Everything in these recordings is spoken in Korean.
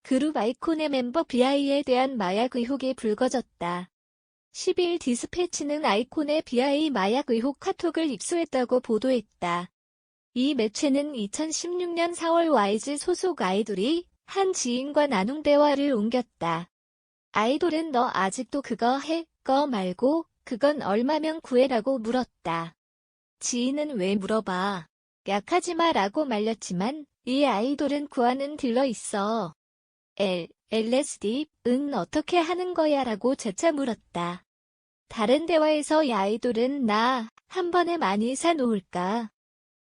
그룹 아이콘의 멤버 비아이에 대한 마약 의혹이 불거졌다. 12일 디스패치는 아이콘의 비아이 마약 의혹 카톡을 입수했다고 보도했다. 이 매체는 2016년 4월 YG 소속 아이돌이 한 지인과 나눈 대화를 옮겼다. 아이돌은 너 아직도 그거 해? 거 말고 그건 얼마면 구해라고 물었다. 지인은 왜 물어봐? 약하지마 라고 말렸지만 이 아이돌은 구하는 딜러 있어. LSD? 응 어떻게 하는 거야 라고 재차 물었다. 다른 대화에서 이 아이돌은 나 한 번에 많이 사놓을까?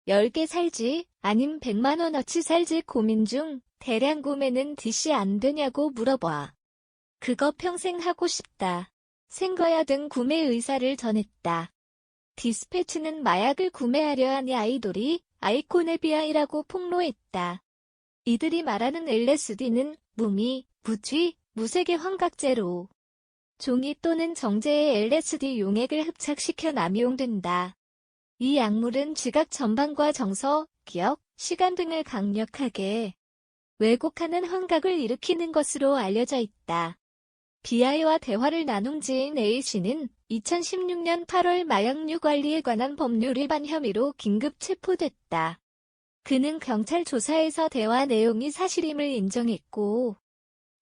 10개 살지? 아님 100만원어치 살지 고민 중 대량 구매는 DC 안 되냐고 물어봐. 그거 평생 하고 싶다. 생거야 등 구매 의사를 전했다. 디스패치는 마약을 구매하려 한 이 아이돌이 아이콘의 비아이라고 폭로했다. 이들이 말하는 LSD는 무미, 무취, 무색의 환각제로 종이 또는 정제의 LSD 용액을 흡착시켜 남용된다. 이 약물은 지각 전반과 정서, 기억, 시간 등을 강력하게 왜곡하는 환각을 일으키는 것으로 알려져 있다. 비아이와 대화를 나눈 지인 A씨는 2016년 8월 마약류 관리에 관한 법률 위반 혐의로 긴급 체포됐다. 그는 경찰 조사에서 대화 내용이 사실임을 인정했고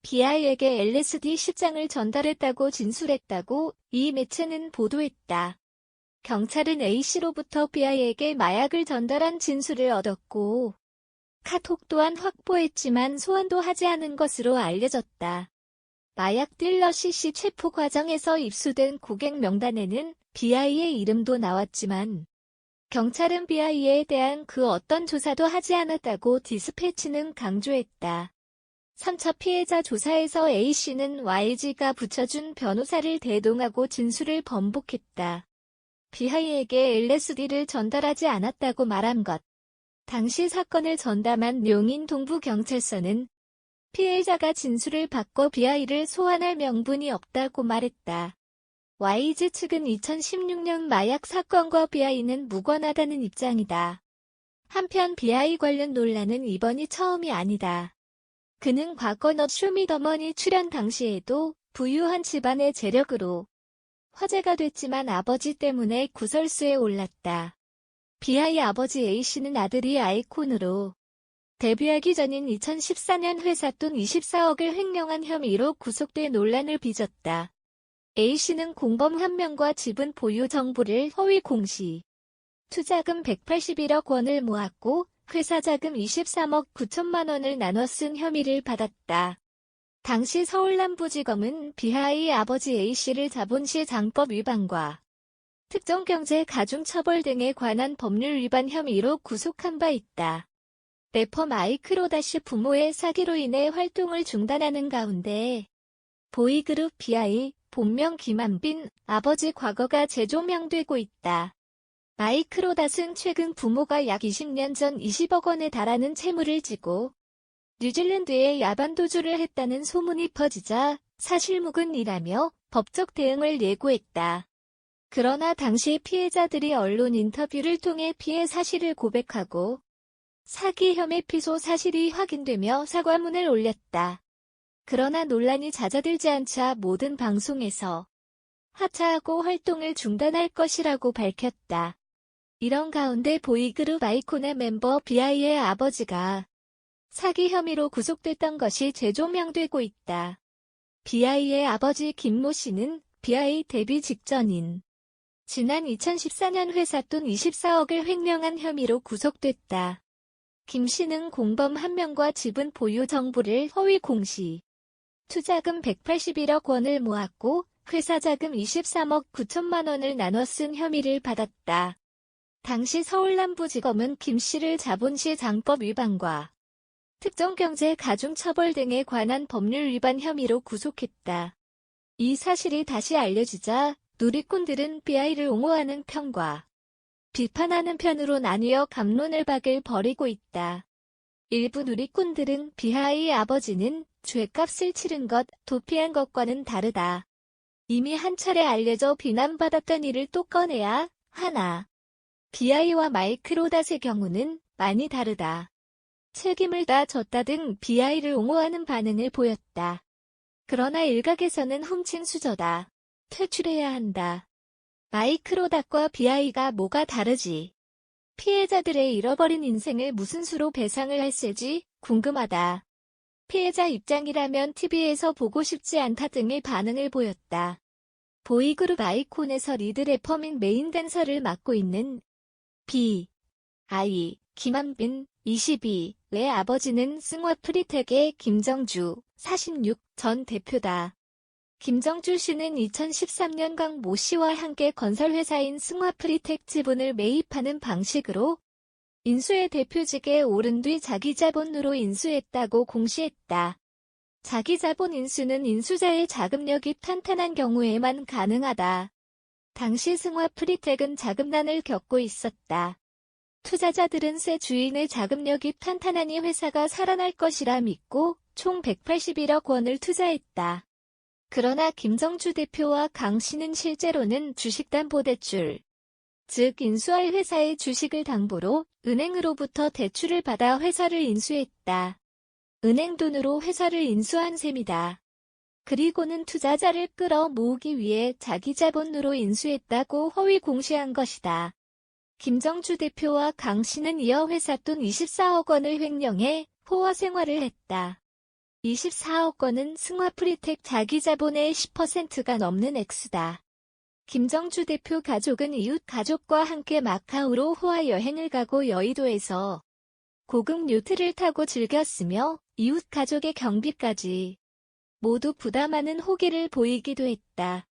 비아이에게 LSD 10장을 전달했다고 진술했다고 이 매체는 보도했다. 경찰은 A씨로부터 비아이에게 마약을 전달한 진술을 얻었고 카톡 또한 확보했지만 소환도 하지 않은 것으로 알려졌다. 마약 딜러 C씨 체포 과정에서 입수된 고객 명단에는 비아이의 이름도 나왔지만 경찰은 비아이에 대한 그 어떤 조사도 하지 않았다고 디스패치는 강조했다. 3차 피해자 조사에서 A씨는 YG가 붙여준 변호사를 대동하고 진술을 번복했다. 비아이에게 LSD를 전달하지 않았다고 말한 것. 당시 사건을 전담한 용인 동부경찰서는 피해자가 진술을 바꿔 비아이를 소환할 명분이 없다고 말했다. YG 측은 2016년 마약 사건과 비아이는 무관하다는 입장이다. 한편 비아이 관련 논란은 이번이 처음이 아니다. 그는 과거 너 쇼미더머니 출연 당시에도 부유한 집안의 재력으로 화제가 됐지만 아버지 때문에 구설수에 올랐다. 비아이 아버지 A씨는 아들이 아이콘으로 데뷔하기 전인 2014년 회사 돈 24억을 횡령한 혐의로 구속돼 논란을 빚었다. A씨는 공범 1명과 지분 보유 정보를 허위 공시, 투자금 181억 원을 모았고 회사 자금 23억 9천만 원을 나눠 쓴 혐의를 받았다. 당시 서울남부지검은 비아이 아버지 A씨를 자본시 장법 위반과 특정경제 가중처벌 등에 관한 법률 위반 혐의로 구속한 바 있다. 래퍼 마이크로다시 부모의 사기로 인해 활동을 중단하는 가운데 보이그룹 비아이, 본명 김한빈, 아버지 과거가 재조명되고 있다. 마이크로닷은 최근 부모가 약 20년 전 20억 원에 달하는 채무를 지고 뉴질랜드에 야반도주를 했다는 소문이 퍼지자 사실무근이라며 법적 대응을 예고했다. 그러나 당시 피해자들이 언론 인터뷰를 통해 피해 사실을 고백하고 사기 혐의 피소 사실이 확인되며 사과문을 올렸다. 그러나 논란이 잦아들지 않자 모든 방송에서 하차하고 활동을 중단할 것이라고 밝혔다. 이런 가운데 보이그룹 아이콘의 멤버 비아이의 아버지가 사기 혐의로 구속됐던 것이 재조명되고 있다. 비아이의 아버지 김모 씨는 비아이 데뷔 직전인 지난 2014년 회사 돈 24억을 횡령한 혐의로 구속됐다. 김 씨는 공범 1명과 지분 보유 정보를 허위 공시, 투자금 181억 원을 모았고 회사 자금 23억 9천만 원을 나눠 쓴 혐의를 받았다. 당시 서울남부지검은 김 씨를 자본시 장법 위반과 특정경제 가중처벌 등에 관한 법률 위반 혐의로 구속했다. 이 사실이 다시 알려지자 누리꾼들은 비아이를 옹호하는 편과 비판하는 편으로 나뉘어 갑론을박을 벌이고 있다. 일부 누리꾼들은 비아이 아버지는 죗값을 치른 것, 도피한 것과는 다르다. 이미 한 차례 알려져 비난받았던 일을 또 꺼내야 하나. 비아이와 마이크로닷의 경우는 많이 다르다. 책임을 다 졌다 등 BI를 옹호하는 반응을 보였다. 그러나 일각에서는 훔친 수저다. 퇴출해야 한다. 마이크로닷과 BI가 뭐가 다르지? 피해자들의 잃어버린 인생을 무슨 수로 배상을 할세지? 궁금하다. 피해자 입장이라면 TV에서 보고 싶지 않다 등의 반응을 보였다. 보이그룹 아이콘에서 리드 래퍼 및 메인 댄서를 맡고 있는 BI, 김한빈, 22의 아버지는 승화 프리텍의 김정주, 46 전 대표다. 김정주 씨는 2013년 강모 씨와 함께 건설회사인 승화 프리텍 지분을 매입하는 방식으로 인수의 대표직에 오른 뒤 자기 자본으로 인수했다고 공시했다. 자기 자본 인수는 인수자의 자금력이 탄탄한 경우에만 가능하다. 당시 승화 프리텍은 자금난을 겪고 있었다. 투자자들은 새 주인의 자금력이 탄탄하니 회사가 살아날 것이라 믿고 총 181억 원을 투자했다. 그러나 김정주 대표와 강 씨는 실제로는 주식담보대출, 즉 인수할 회사의 주식을 담보로 은행으로부터 대출을 받아 회사를 인수했다. 은행 돈으로 회사를 인수한 셈이다. 그리고는 투자자를 끌어모으기 위해 자기 자본으로 인수했다고 허위 공시한 것이다. 김정주 대표와 강 씨는 이어 회사 돈 24억 원을 횡령해 호화 생활을 했다. 24억 원은 승화 프리텍 자기 자본의 10%가 넘는 액수다. 김정주 대표 가족은 이웃 가족과 함께 마카오로 호화 여행을 가고 여의도에서 고급 요트를 타고 즐겼으며 이웃 가족의 경비까지 모두 부담하는 호기를 보이기도 했다.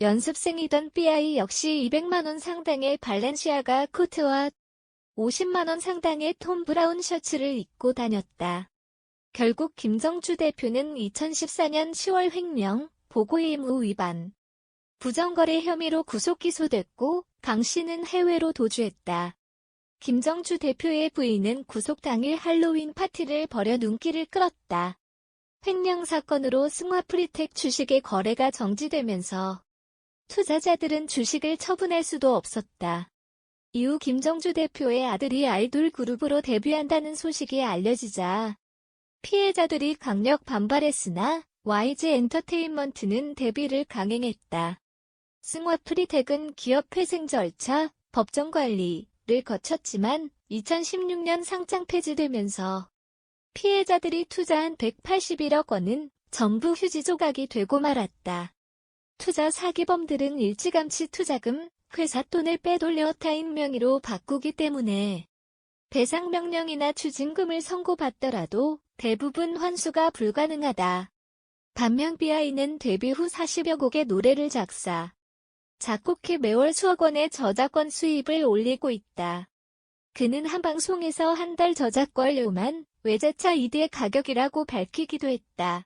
연습생이던 BI 역시 200만 원 상당의 발렌시아가 코트와 50만 원 상당의 톰 브라운 셔츠를 입고 다녔다. 결국 김정주 대표는 2014년 10월 횡령, 보고의무 위반, 부정거래 혐의로 구속 기소됐고 강 씨는 해외로 도주했다. 김정주 대표의 부인은 구속 당일 할로윈 파티를 벌여 눈길을 끌었다. 횡령 사건으로 승화 프리텍 주식의 거래가 정지되면서 투자자들은 주식을 처분할 수도 없었다. 이후 김정주 대표의 아들이 아이돌 그룹으로 데뷔한다는 소식이 알려지자 피해자들이 강력 반발했으나 YG 엔터테인먼트는 대비를 강행했다. 승화 프리텍은 기업 회생 절차, 법정 관리를 거쳤지만 2016년 상장 폐지되면서 피해자들이 투자한 181억 원은 전부 휴지 조각이 되고 말았다. 투자 사기범들은 일찌감치 투자금, 회사 돈을 빼돌려 타인 명의로 바꾸기 때문에 배상 명령이나 추징금을 선고받더라도 대부분 환수가 불가능하다. 반면 BI는 데뷔 후 40여 곡의 노래를 작사, 작곡해 매월 수억 원의 저작권 수입을 올리고 있다. 그는 한 방송에서 한 달 저작권료만 외제차 2대 가격이라고 밝히기도 했다.